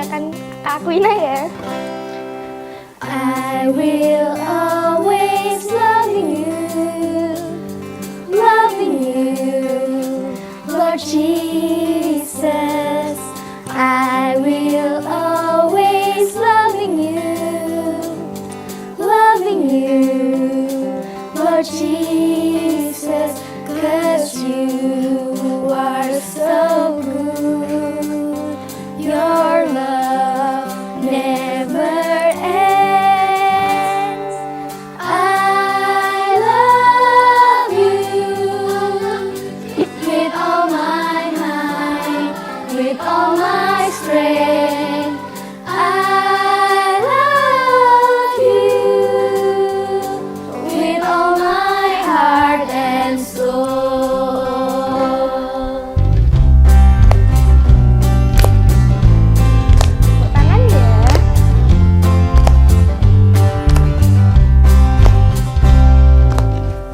bacakan Kak Aquina ya. I will always loving you, Lord Jesus. I will always loving you, Lord Jesus, 'cause you are so good. Your love never ends. I love you with all my might, with all my strength. I love you with all my heart and soul. Tepuk tangan ya.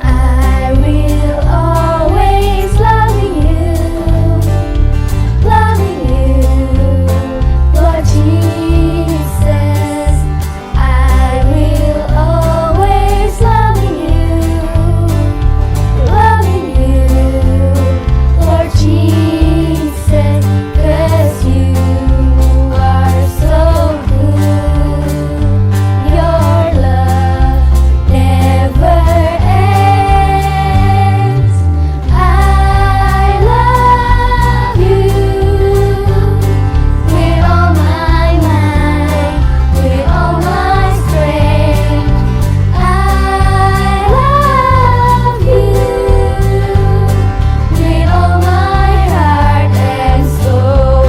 I will always loving you, Lord Jesus. I will always loving you, Lord Jesus, 'cause you are so good. Your love never ends. I love you with all my might, with all my strength. I love you with all my heart and soul.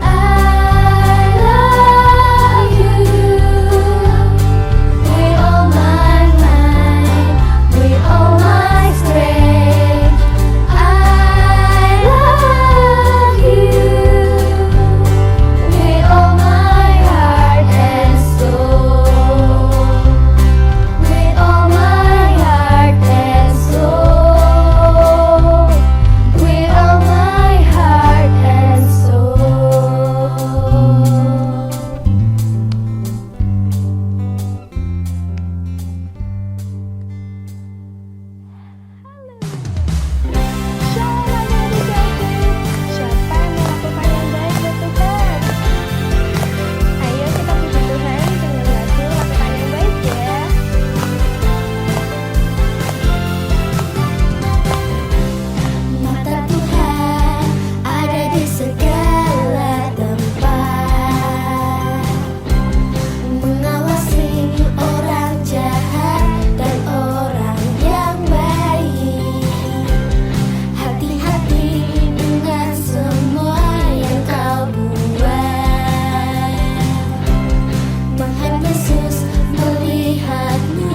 I love you with all my might, with all my strength. I love you with all my heart and soul, with all my heart and soul, with all my heart and soul. Shalom adik-adik. Siapa yang melakukan yang baik buat Tuhan? Ayo kita puji Tuhan dengan lagu lakukan yang baik ya. Mata Tuhan ada di segala tempat, mengawasi orang jahat dan orang yang baik. Hati-hati dengan semua yang kau buat. Tuhan Yesus melihatmu.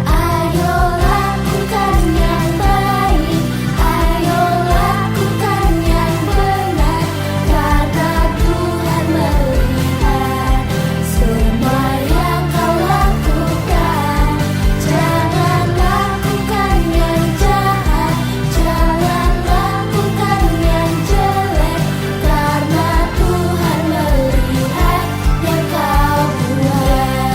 Ayo lakukan yang baik, ayo lakukan yang benar, karena Tuhan melihat semua yang kau lakukan. Jangan lakukan yang jahat, jangan lakukan yang jelek, karena Tuhan melihat yang kau buat.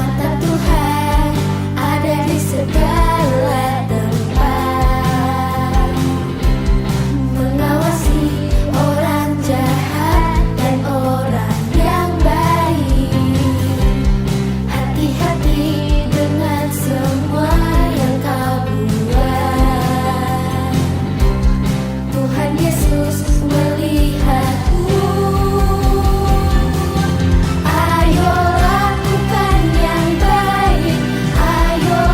Mata Tuhan ada di segala tempat, mengawasi orang jahat dan orang yang baik. Hati-hati dengan semua yang kau buat. Tuhan Yesus melihatmu. Ayo lakukan yang baik, ayo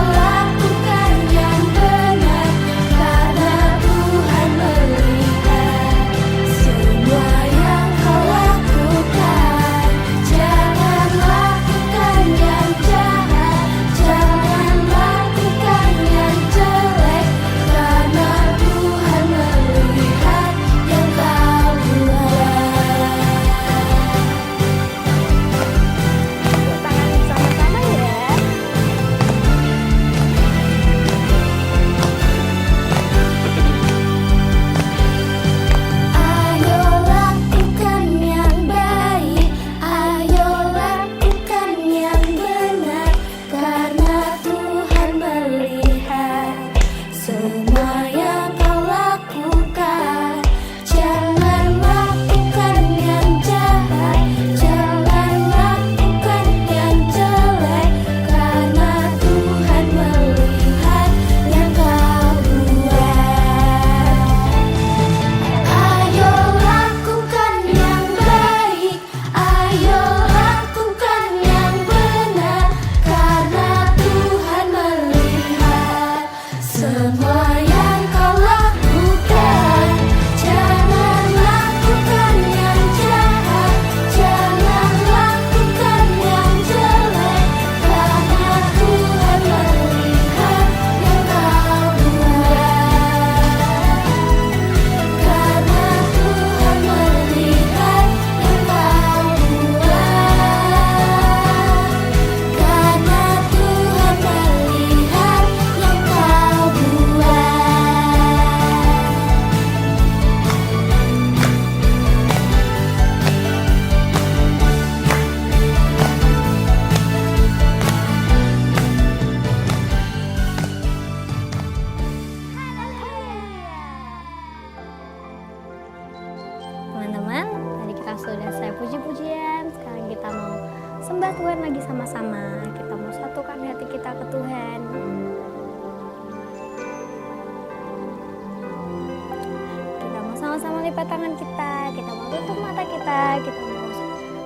lipat tangan kita mau tutup mata kita mau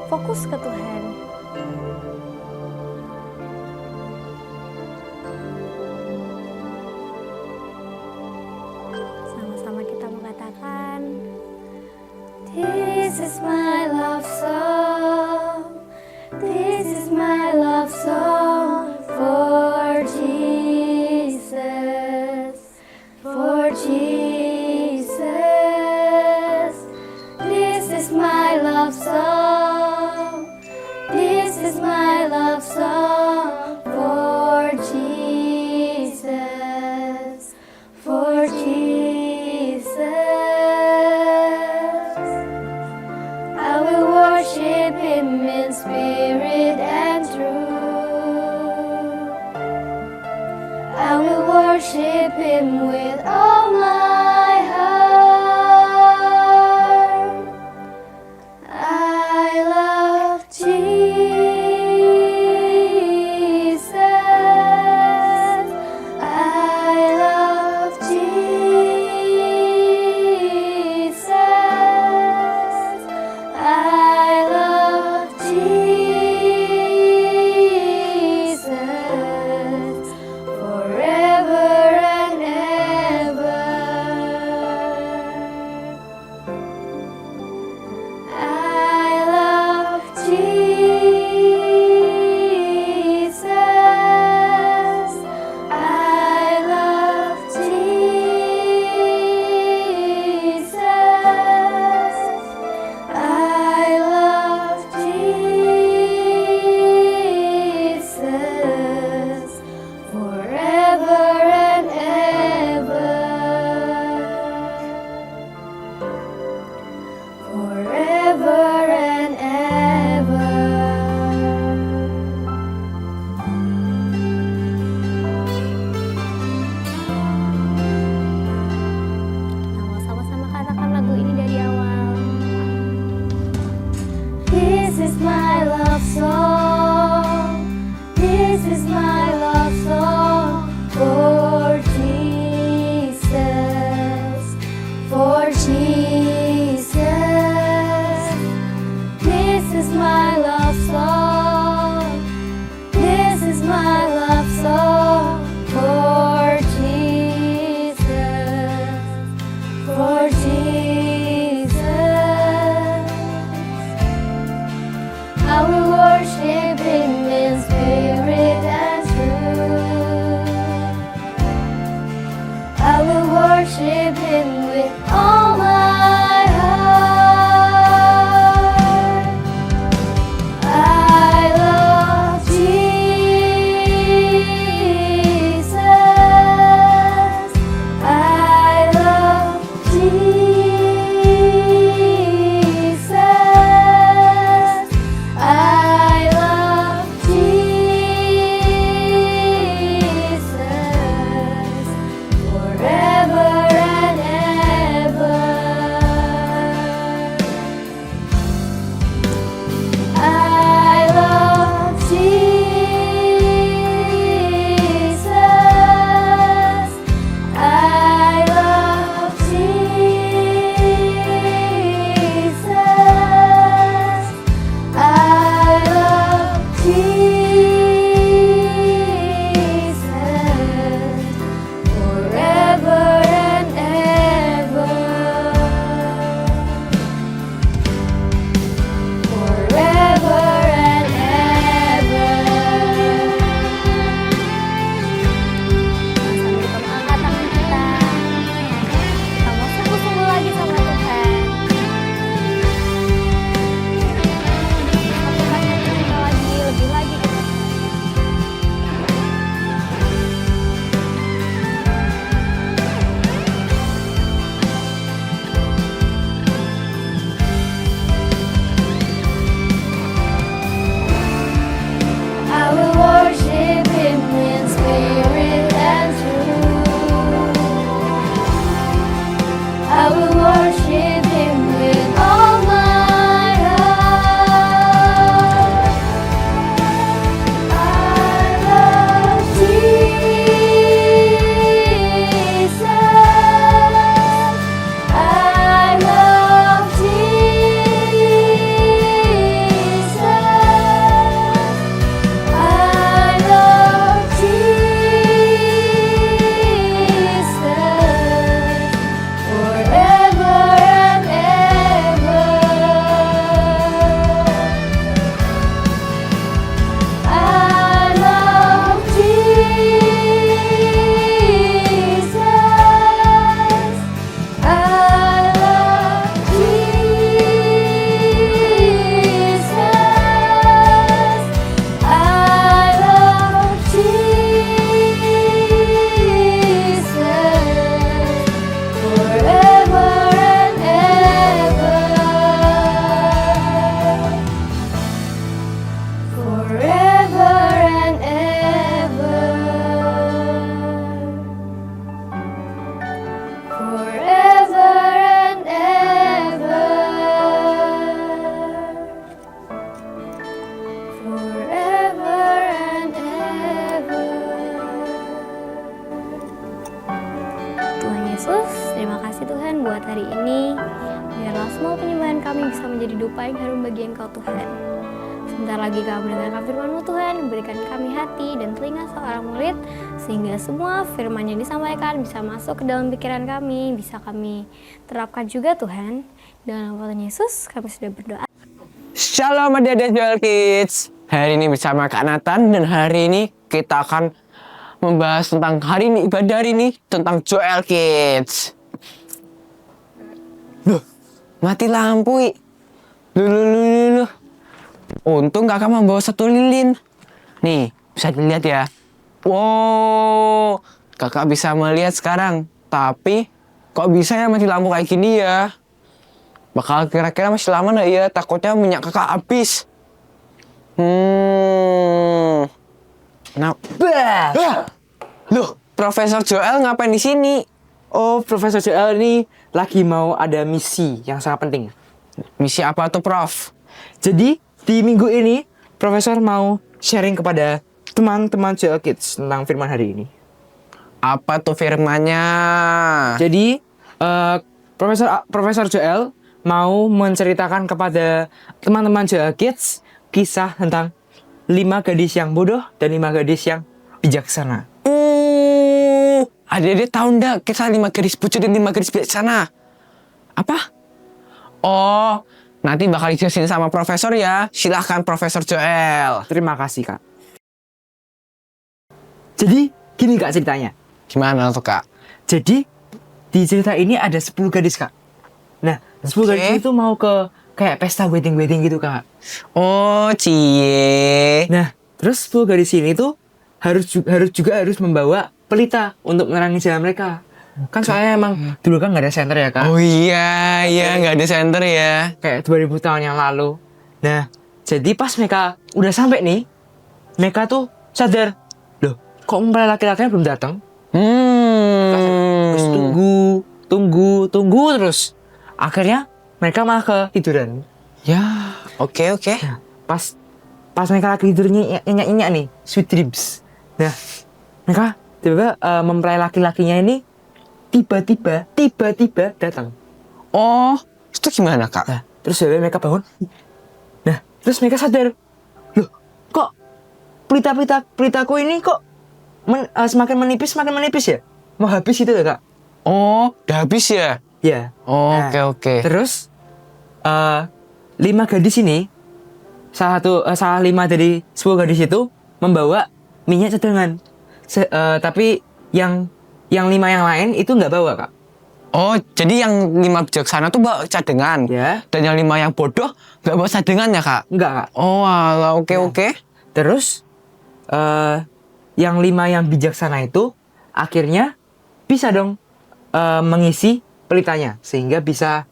fokus ke Tuhan. Sama-sama kita mengatakan, This is my love song. This is my love song for Jesus. For Jesus. This is my love song. This is my love song for Jesus. For Jesus. I will worship Him in spirit and truth. I will worship Him with all my heart. I love Jesus. I love Jesus. I love Jesus forever and ever. Yesus, terima kasih Tuhan buat hari ini. Biarlah semua penyembahan kami bisa menjadi dupa yang harum bagi Engkau Tuhan. Sebentar lagi kami mendengarkan firman-Mu Tuhan, berikan kami hati dan telinga seorang murid, sehingga semua firman yang disampaikan bisa masuk ke dalam pikiran kami, bisa kami terapkan juga Tuhan. Dalam nama Tuhan Yesus, kami sudah berdoa. Shalom adik-adik Joel Kids. Hari ini bersama Kak Nathan, dan hari ini kita akan membahas tentang hari ini, ibadah hari ini tentang Joel Kids. Loh, mati lampu. Loh. Untung kakak membawa satu lilin. Nih, bisa dilihat ya. Wow, kakak bisa melihat sekarang. Tapi, kok bisa ya mati lampu kayak gini ya? Bakal kira-kira masih lama nggak ya? Takutnya minyak kakak habis. Nah, loh, Profesor Joel ngapain di sini? Oh, Profesor Joel ini lagi mau ada misi yang sangat penting. Misi apa tuh, Prof? Jadi, di minggu ini, Profesor mau sharing kepada teman-teman Joel Kids tentang firman hari ini. Apa tuh firmannya? Jadi, Profesor Joel mau menceritakan kepada teman-teman Joel Kids kisah tentang 5 gadis yang bodoh dan 5 gadis yang bijaksana. Adik-adik tahu nggak kisah 5 gadis bodoh dan 5 gadis bijaksana? Apa? Oh, nanti bakal dijelasin sama Profesor ya. Silahkan Profesor Joel. Terima kasih, Kak. Jadi, gini Kak ceritanya. Gimana tuh, Kak? Jadi, di cerita ini ada 10 gadis, Kak. Nah, 10 gadis itu mau ke kayak pesta wedding gitu, Kak. Oh, cie. Nah, terus 10 gadis ini tuh harus membawa pelita untuk menerangi jalan mereka. Kan soalnya emang dulu kan nggak ada senter ya, Kak. Oh iya, nggak ada center ya. Kayak 2000 tahun yang lalu. Nah, jadi pas mereka udah sampai nih, mereka tuh sadar, loh, kok mempelai laki-lakinya belum datang? Terus tunggu terus. Akhirnya mereka malah ketiduran. Ya, oke. Nah, pas mereka lagi tidur nyenyak nih, sweet dreams. Nah, mereka tiba-tiba mempelai laki-lakinya ini tiba-tiba datang. Oh, itu gimana, Kak? Nah, terus mereka bangun. Nah, terus mereka sadar, loh, kok pelitaku ini kok semakin menipis ya? Mau habis gitu loh, Kak. Oh, udah habis ya? Ya. Oh, Nah, oke. Terus 5 gadis ini, salah 5 dari 10 gadis itu membawa minyak cadangan. Tapi yang 5 yang lain itu nggak bawa, Kak. Oh, jadi yang 5 bijaksana tuh bawa cadangan. Ya. Dan yang 5 yang bodoh nggak bawa cadangan ya, Kak? Nggak, Kak. Oh, alah, oke. Terus yang 5 yang bijaksana itu akhirnya bisa dong mengisi pelitanya sehingga bisa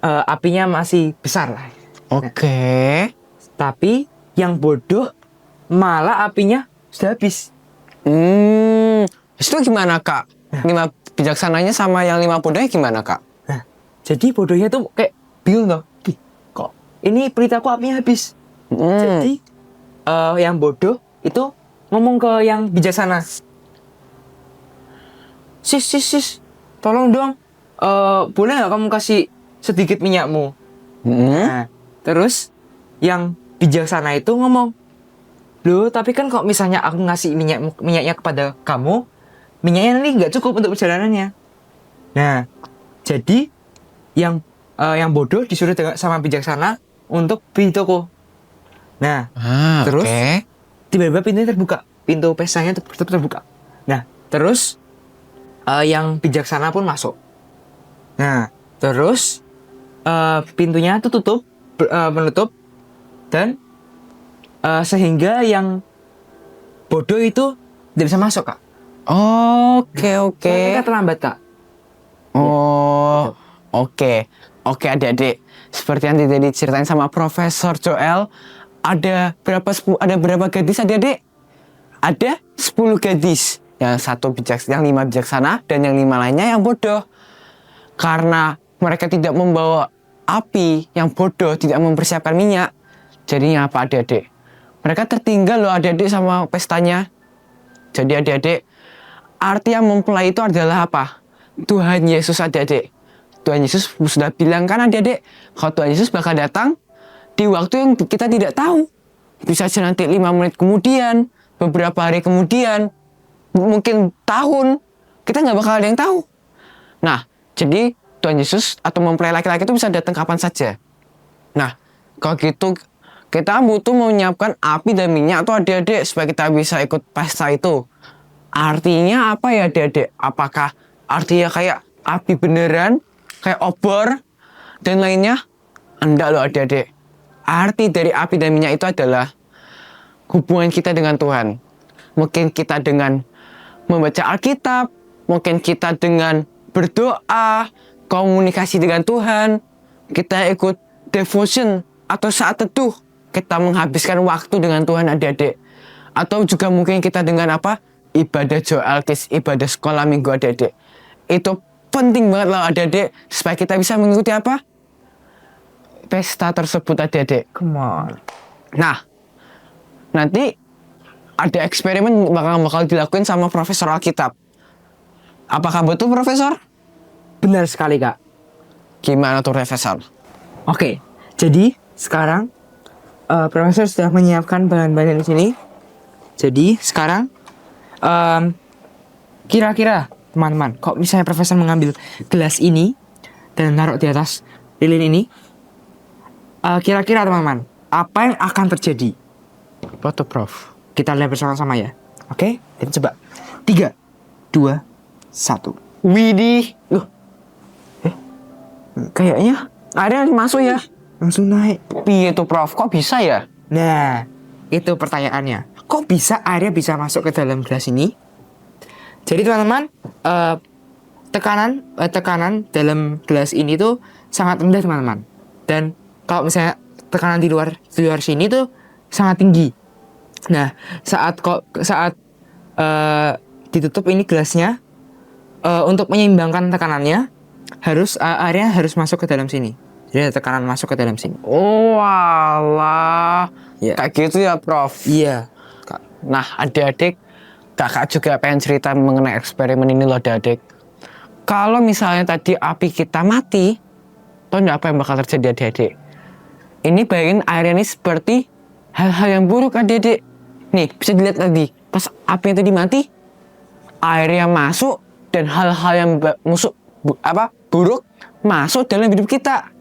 apinya masih besar lah. Oke. Tapi yang bodoh malah apinya sudah habis. Itu gimana, Kak? 5 bijaksananya sama yang 5 bodohnya gimana, Kak? Nah, jadi bodohnya tuh kayak bingung toh. Kok ini pelitaku apinya habis. Jadi yang bodoh itu ngomong ke yang bijaksana. Sis, tolong dong. Boleh nggak kamu kasih sedikit minyakmu? Nah, terus yang bijaksana itu ngomong, loh, tapi kan kok misalnya aku ngasih minyaknya kepada kamu, minyaknya nanti nggak cukup untuk perjalanannya. Nah, jadi yang bodoh disuruh sama bijaksana untuk beli toko. Nah, terus tiba-tiba pintunya terbuka, pintu pestanya terbuka. Nah, terus yang bijaksana pun masuk. Nah, terus pintunya tuh menutup dan sehingga yang bodoh itu tidak bisa masuk, Kak. Oke. Mereka terlambat, Kak. Oh, oke, adik-adik. Seperti yang tadi diceritain sama Profesor Joel, ada berapa gadis adik-adik? Ada 10 gadis. Yang 5 bijaksana dan yang 5 lainnya yang bodoh. Karena mereka tidak membawa api, yang bodoh tidak mempersiapkan minyak. Jadinya apa, adik-adik? Mereka tertinggal loh, adik-adik, sama pestanya. Jadi adik-adik, arti yang mempelai itu adalah apa? Tuhan Yesus adik-adik. Tuhan Yesus sudah bilang kan adik-adik, kalau Tuhan Yesus bakal datang di waktu yang kita tidak tahu. Bisa saja nanti 5 menit kemudian, beberapa hari kemudian, mungkin tahun, kita nggak bakal ada yang tahu. Nah, jadi Tuhan Yesus atau mempelai laki-laki itu bisa datang kapan saja. Nah, kalau gitu kita butuh menyiapkan api dan minyak tuh adik-adik supaya kita bisa ikut pesta itu. Artinya apa ya adik-adik? Apakah artinya kayak api beneran, kayak obor dan lainnya? Enggak loh adik-adik. Arti dari api dan minyak itu adalah hubungan kita dengan Tuhan. Mungkin kita dengan membaca Alkitab, mungkin kita dengan berdoa, komunikasi dengan Tuhan, kita ikut devotion atau saat teduh, kita menghabiskan waktu dengan Tuhan adik-adik. Atau juga mungkin kita dengan apa? Ibadah Joalkis, ibadah sekolah minggu adik-adik. Itu penting banget loh adik-adik supaya kita bisa mengikuti apa? Pesta tersebut adik-adik. Come on. Nah, nanti ada eksperimen bakal dilakuin sama Profesor Alkitab. Apakah betul Profesor? Benar sekali Kak. Gimana tuh Profesor? Oke, jadi sekarang Profesor sudah menyiapkan bahan-bahan di sini. Jadi sekarang kira-kira teman-teman, kok misalnya Profesor mengambil gelas ini dan naruh di atas lilin ini, kira-kira teman-teman, apa yang akan terjadi? Apa tuh Prof? Kita lihat bersama-sama ya. Oke, kita coba. 3, 2, 1. Widih. Kayaknya airnya masuk ya. Langsung naik. Piye tuh Prof? Kok bisa ya? Nah, itu pertanyaannya. Kok bisa airnya bisa masuk ke dalam gelas ini? Jadi teman-teman, tekanan dalam gelas ini tuh sangat rendah teman-teman. Dan kalau misalnya tekanan di luar sini tuh sangat tinggi. Nah, saat ditutup ini gelasnya, untuk menyeimbangkan tekanannya, airnya harus masuk ke dalam sini. Jadi ada tekanan masuk ke dalam sini. Oh alah. Ya. Kayak gitu ya Prof? Iya. Nah adik-adik, kakak juga pengen cerita mengenai eksperimen ini loh adik-adik. Kalau misalnya tadi api kita mati, toh apa yang bakal terjadi adik-adik? Ini bayangin airnya ini seperti hal-hal yang buruk adik-adik. Nih bisa dilihat tadi, pas api yang tadi mati, airnya masuk dan hal-hal yang buruk masuk dalam hidup kita.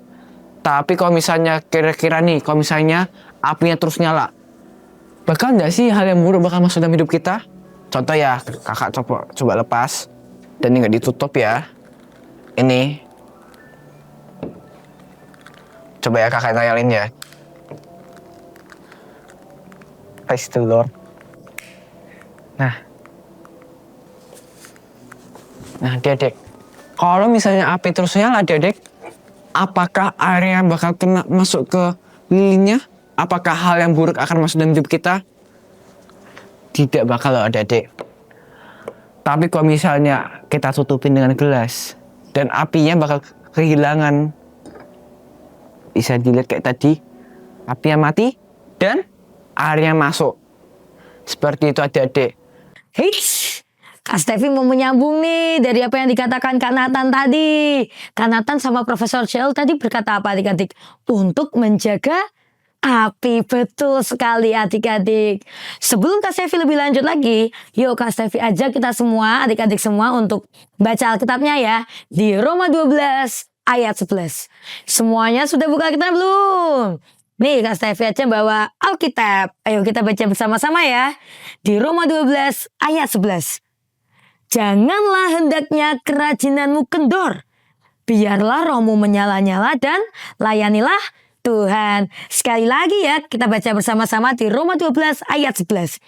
Tapi kalau misalnya kira-kira nih, kalau misalnya apinya terus nyala, bakal nggak sih hal yang buruk bakal masuk dalam hidup kita? Contoh ya, kakak coba lepas dan ini nggak ditutup ya. Ini, coba ya kakak nyalain ya. Praise the Lord. Nah, adik-adik, kalau misalnya api terus nyala, adik-adik, apakah airnya bakal kena masuk ke lilinnya? Apakah hal yang buruk akan masuk dalam hidup kita? Tidak bakal loh adik-adik. Tapi kalau misalnya kita tutupin dengan gelas dan apinya bakal kehilangan, bisa dilihat kayak tadi, apinya mati dan airnya masuk. Seperti itu adik-adik. Hits, Kak Stevi mau menyambung nih dari apa yang dikatakan Kak Nathan tadi. Kak Nathan sama Profesor Joel tadi berkata apa adik-adik? Untuk menjaga api. Betul sekali adik-adik. Sebelum Kak Stevi lebih lanjut lagi, yuk Kak Stevi ajak kita semua, adik-adik semua untuk baca Alkitabnya ya. Di Roma 12 ayat 11. Semuanya sudah buka Alkitab belum? Nih Kak Stevi aja bawa Alkitab. Ayo kita baca bersama-sama ya. Di Roma 12 ayat 11. Janganlah hendaknya kerajinanmu kendor. Biarlah rohmu menyala-nyala dan layanilah Tuhan. Sekali lagi ya, kita baca bersama-sama di Roma 12 ayat 11.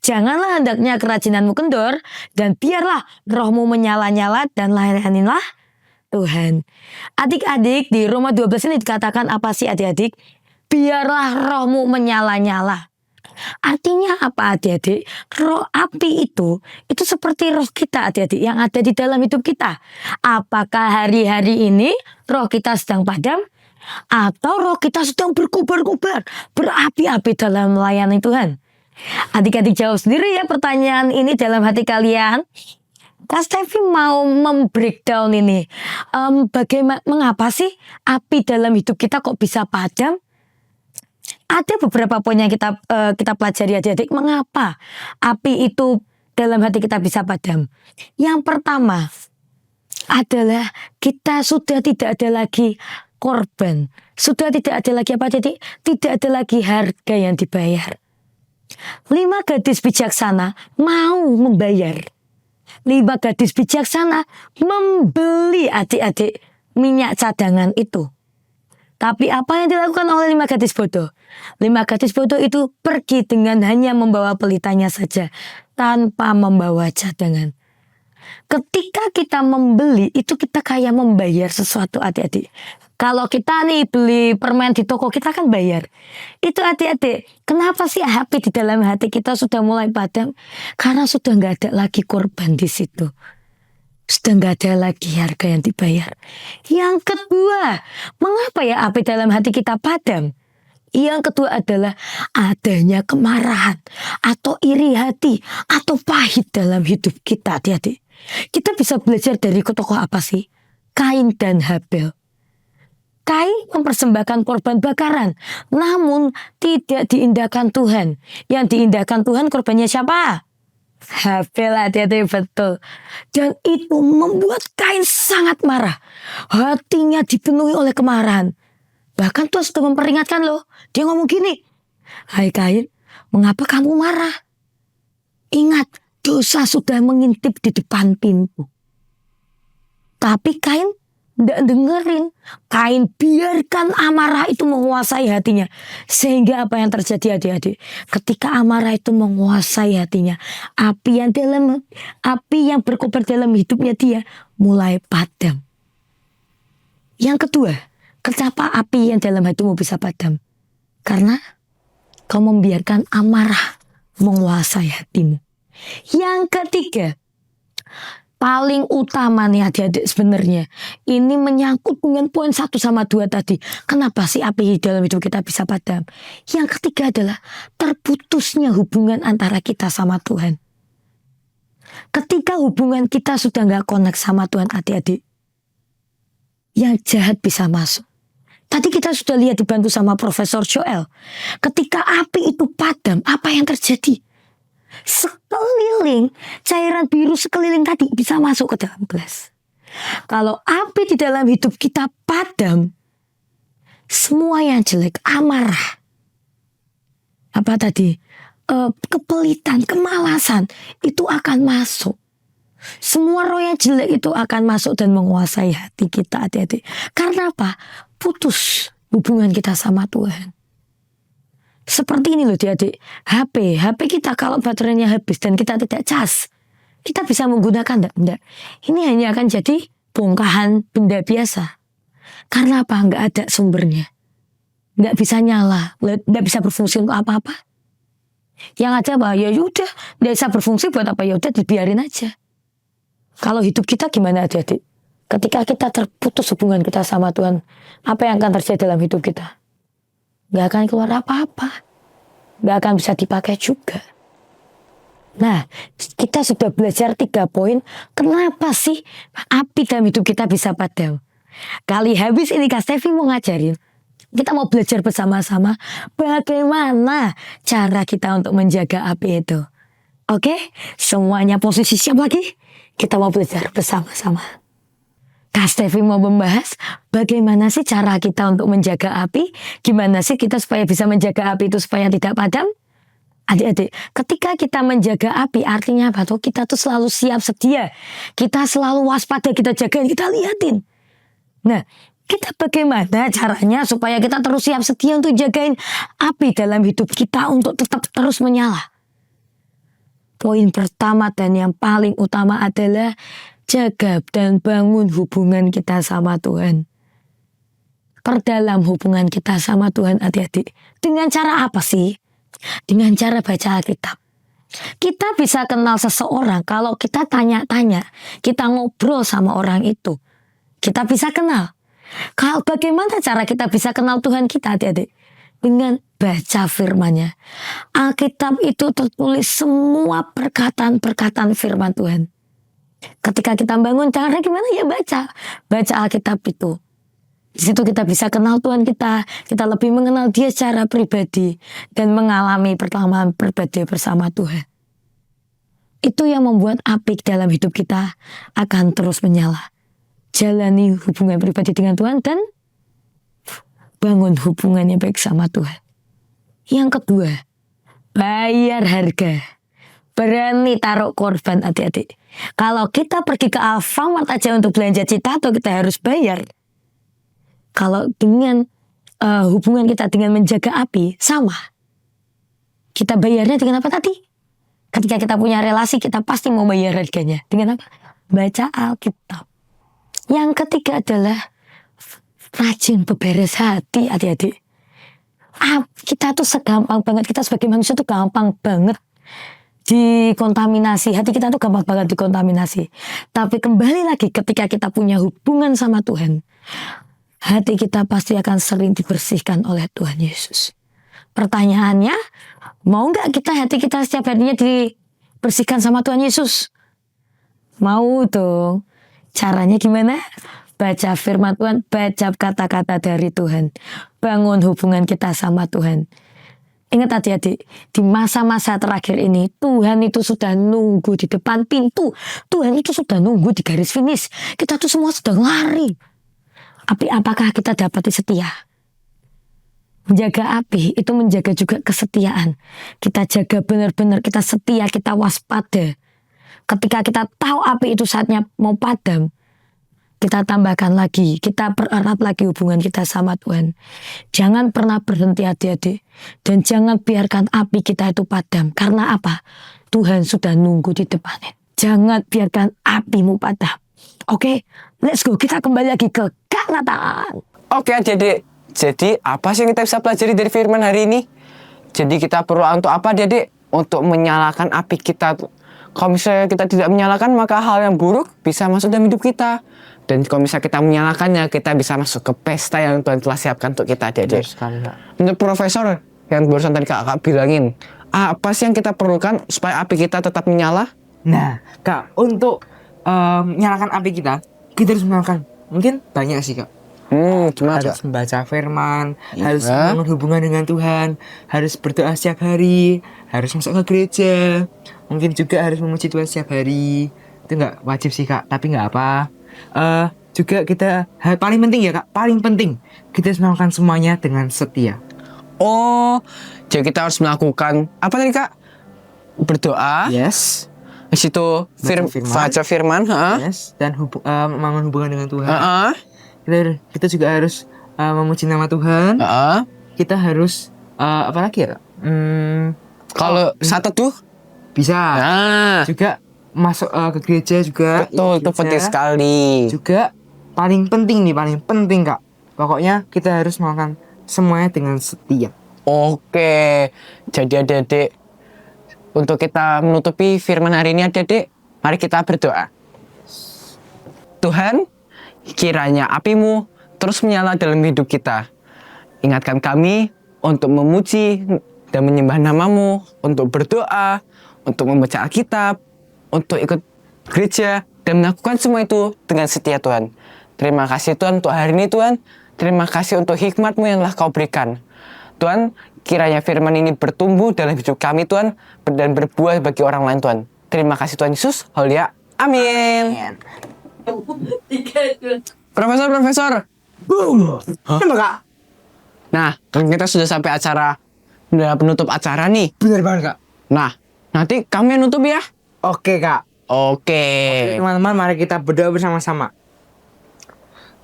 Janganlah hendaknya kerajinanmu kendor, dan biarlah rohmu menyala-nyala dan layanilah Tuhan. Adik-adik, di Roma 12 ini dikatakan apa sih adik-adik? Biarlah rohmu menyala-nyala. Artinya apa adik-adik? Roh api itu seperti roh kita adik-adik yang ada di dalam hidup kita. Apakah hari-hari ini roh kita sedang padam? Atau roh kita sedang berkobar-kobar, berapi-api dalam melayani Tuhan? Adik-adik jawab sendiri ya pertanyaan ini dalam hati kalian. Kak Stevi mau membreakdown ini. Bagaimana, mengapa sih api dalam hidup kita kok bisa padam? Ada beberapa poin yang kita pelajari adik-adik. Mengapa api itu dalam hati kita bisa padam? Yang pertama adalah kita sudah tidak ada lagi korban. Sudah tidak ada lagi apa jadi? Tidak ada lagi harga yang dibayar. 5 gadis bijaksana mau membayar. 5 gadis bijaksana membeli adik-adik minyak cadangan itu. Tapi apa yang dilakukan oleh 5 gadis bodoh? 5 gadis bodoh itu pergi dengan hanya membawa pelitanya saja, tanpa membawa cadangan. Ketika kita membeli, itu kita kayak membayar sesuatu adik-adik. Kalau kita nih beli permen di toko, kita kan bayar. Itu adik-adik, kenapa sih api di dalam hati kita sudah mulai padam? Karena sudah nggak ada lagi korban di situ. Sudah nggak ada lagi harga yang dibayar. Yang kedua, mengapa ya api dalam hati kita padam? Yang kedua adalah adanya kemarahan atau iri hati atau pahit dalam hidup kita, adik-adik. Kita bisa belajar dari tokoh apa sih? Kain dan Habel. Kain mempersembahkan korban bakaran, namun tidak diindahkan Tuhan. Yang diindahkan Tuhan korbannya siapa? Habel, hati-hati, betul. Dan itu membuat Kain sangat marah. Hatinya dipenuhi oleh kemarahan. Bahkan Tuhan sudah memperingatkan loh. Dia ngomong gini, hai Kain, mengapa kamu marah? Ingat, dosa sudah mengintip di depan pintu. Tapi Kain tidak dengerin. Kain biarkan amarah itu menguasai hatinya. Sehingga apa yang terjadi adik-adik? Ketika amarah itu menguasai hatinya, api yang berkobar dalam hidupnya dia mulai padam. Yang kedua, kenapa api yang dalam hatimu bisa padam? Karena kau membiarkan amarah menguasai hatimu. Yang ketiga, paling utama nih adik-adik sebenarnya, ini menyangkut dengan poin 1 sama 2 tadi. Kenapa sih api dalam hidup kita bisa padam? Yang ketiga adalah terputusnya hubungan antara kita sama Tuhan. Ketika hubungan kita sudah gak connect sama Tuhan adik-adik, yang jahat bisa masuk. Tadi kita sudah lihat dibantu sama Profesor Joel. Ketika api itu padam, apa yang terjadi? Sekeliling, cairan biru sekeliling tadi bisa masuk ke dalam gelas. Kalau api di dalam hidup kita padam, semua yang jelek, amarah, apa tadi, kepelitan, kemalasan, itu akan masuk. Semua roh yang jelek itu akan masuk dan menguasai hati kita, adik-adik. Karena apa? Putus hubungan kita sama Tuhan. Seperti ini loh adik-adik. HP kita kalau baterainya habis dan kita tidak cas, kita bisa menggunakan enggak? Ini hanya akan jadi bongkahan benda biasa. Karena apa? Enggak ada sumbernya. Enggak bisa nyala, enggak bisa berfungsi untuk apa-apa. Yang ada apa? Ya udah, enggak bisa berfungsi buat apa? Ya udah dibiarin aja. Kalau hidup kita gimana adik-adik? Ketika kita terputus hubungan kita sama Tuhan, apa yang akan terjadi dalam hidup kita? Gak akan keluar apa-apa. Gak akan bisa dipakai juga. Nah, kita sudah belajar 3 poin. Kenapa sih api dalam hidup kita bisa padam? Kali habis ini Kak Stevi mau ngajarin. Kita mau belajar bersama-sama bagaimana cara kita untuk menjaga api itu. Oke? Semuanya posisi siap lagi? Kita mau belajar bersama-sama. Kak Stevi mau membahas bagaimana sih cara kita untuk menjaga api. Gimana sih kita supaya bisa menjaga api itu supaya tidak padam. Adik-adik, ketika kita menjaga api artinya apa tuh? Kita tuh selalu siap sedia. Kita selalu waspada, kita jagain, kita liatin. Nah, kita bagaimana caranya supaya kita terus siap sedia untuk jagain api dalam hidup kita untuk tetap terus menyala. Poin pertama dan yang paling utama adalah jaga dan bangun hubungan kita sama Tuhan. Perdalam hubungan kita sama Tuhan adik-adik. Dengan cara apa sih? Dengan cara baca Alkitab. Kita bisa kenal seseorang kalau kita tanya-tanya, kita ngobrol sama orang itu. Kita bisa kenal. Kalau bagaimana cara kita bisa kenal Tuhan kita adik-adik? Dengan baca firman-Nya. Alkitab itu tertulis semua perkataan-perkataan firman Tuhan. Ketika kita bangun, cara gimana ya baca Alkitab itu. Di situ kita bisa kenal Tuhan kita lebih mengenal Dia secara pribadi dan mengalami pertemuan pribadi bersama Tuhan. Itu yang membuat api dalam hidup kita akan terus menyala. Jalani hubungan pribadi dengan Tuhan dan bangun hubungannya baik sama Tuhan. Yang kedua, bayar harga. Berani taruh korban, adik-adik. Kalau kita pergi ke Alfamart aja untuk belanja Citato, kita harus bayar. Kalau dengan hubungan kita dengan menjaga api, sama. Kita bayarnya dengan apa tadi? Ketika kita punya relasi, kita pasti mau bayar harganya. Dengan apa? Baca Alkitab. Yang ketiga adalah rajin beberes hati, adik-adik. Kita tuh segampang banget, kita sebagai manusia tuh gampang banget dikontaminasi. Hati kita tuh gampang banget dikontaminasi. Tapi kembali lagi ketika kita punya hubungan sama Tuhan, hati kita pasti akan sering dibersihkan oleh Tuhan Yesus. Pertanyaannya, mau nggak kita hati kita setiap harinya dibersihkan sama Tuhan Yesus? Mau dong. Caranya gimana? Baca firman Tuhan, baca kata-kata dari Tuhan. Bangun hubungan kita sama Tuhan. Ingat adik-adik, di masa-masa terakhir ini, Tuhan itu sudah nunggu di depan pintu. Tuhan itu sudah nunggu di garis finish. Kita tuh semua sedang lari. Tapi apakah kita dapat setia? Menjaga api itu menjaga juga kesetiaan. Kita jaga benar-benar, kita setia, kita waspada. Ketika kita tahu api itu saatnya mau padam, kita tambahkan lagi, kita pererat lagi hubungan kita sama Tuhan. Jangan pernah berhenti adik-adik. Dan jangan biarkan api kita itu padam. Karena apa? Tuhan sudah nunggu di depannya. Jangan biarkan apimu padam. Oke, let's go. Kita kembali lagi ke Kak Nathan. Oke adik-adik, jadi apa sih yang kita bisa pelajari dari firman hari ini? Jadi kita perlu untuk apa adik-adik? Untuk menyalakan api kita. Kalau misalnya kita tidak menyalakan, maka hal yang buruk bisa masuk dalam hidup kita. Dan kalau misalnya kita menyalakannya, kita bisa masuk ke pesta yang Tuhan telah siapkan untuk kita adik-adik. Untuk profesor yang barusan tadi kakak bilangin, apa sih yang kita perlukan supaya api kita tetap menyala? Nah, Kak, untuk menyalakan api kita harus menyalakan. Mungkin banyak sih, Kak. Cuma Harus membaca firman, harus membangun hubungan dengan Tuhan, harus berdoa setiap hari, harus masuk ke gereja, mungkin juga harus memuji Tuhan setiap hari. Itu nggak wajib sih, Kak, tapi nggak apa. Juga kita paling penting ya, Kak, paling penting kita harus melakukan semuanya dengan setia. Oh, jadi kita harus melakukan apa tadi, Kak? Berdoa. Yes. Di situ baca firman, Yes. Dan membangun hubungan dengan Tuhan. Kita juga harus memuji nama Tuhan. Kita harus apa lagi ya, Kak? Kalau saat teduh Bisa. Juga masuk ke gereja juga. Betul, itu penting sekali. Juga paling penting, Kak. Pokoknya kita harus melakukan semuanya dengan setia. Oke, jadi adik-adik, untuk kita menutupi firman hari ini adik-adik, mari kita berdoa. Tuhan, kiranya apimu terus menyala dalam hidup kita. Ingatkan kami untuk memuji dan menyembah namamu, untuk berdoa, untuk membaca Alkitab, untuk ikut gereja, dan melakukan semua itu dengan setia Tuhan. Terima kasih Tuhan untuk hari ini Tuhan. Terima kasih untuk hikmat-Mu yang telah Kau berikan. Tuhan, kiranya firman ini bertumbuh dalam hidup kami Tuhan, dan berbuah bagi orang lain Tuhan. Terima kasih Tuhan Yesus. Haleluya. Amin. Profesor. Kenapa, Kak? Nah, kan kita sudah sampai penutup acara nih. Bener banget, Kak. Nah, nanti kami yang nutup ya. Oke, Kak. Oke. Teman-teman, mari kita berdoa bersama-sama.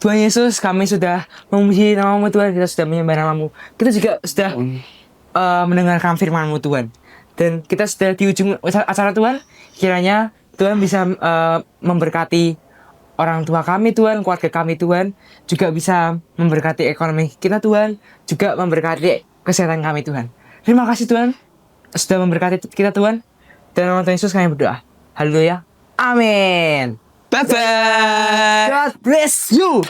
Tuhan Yesus, kami sudah memuji nama-Mu Tuhan, kita sudah menyembah nama-Mu. Kita juga sudah mendengarkan firman-Mu Tuhan. Dan kita sudah di ujung acara Tuhan. Kiranya Tuhan bisa memberkati orang tua kami Tuhan, keluarga kami Tuhan. Juga bisa memberkati ekonomi kita Tuhan. Juga memberkati kesehatan kami Tuhan. Terima kasih Tuhan sudah memberkati kita Tuhan. Dan nama Tuhan Yesus kami berdoa. Haleluya. Amin. Bye-bye. God bless you.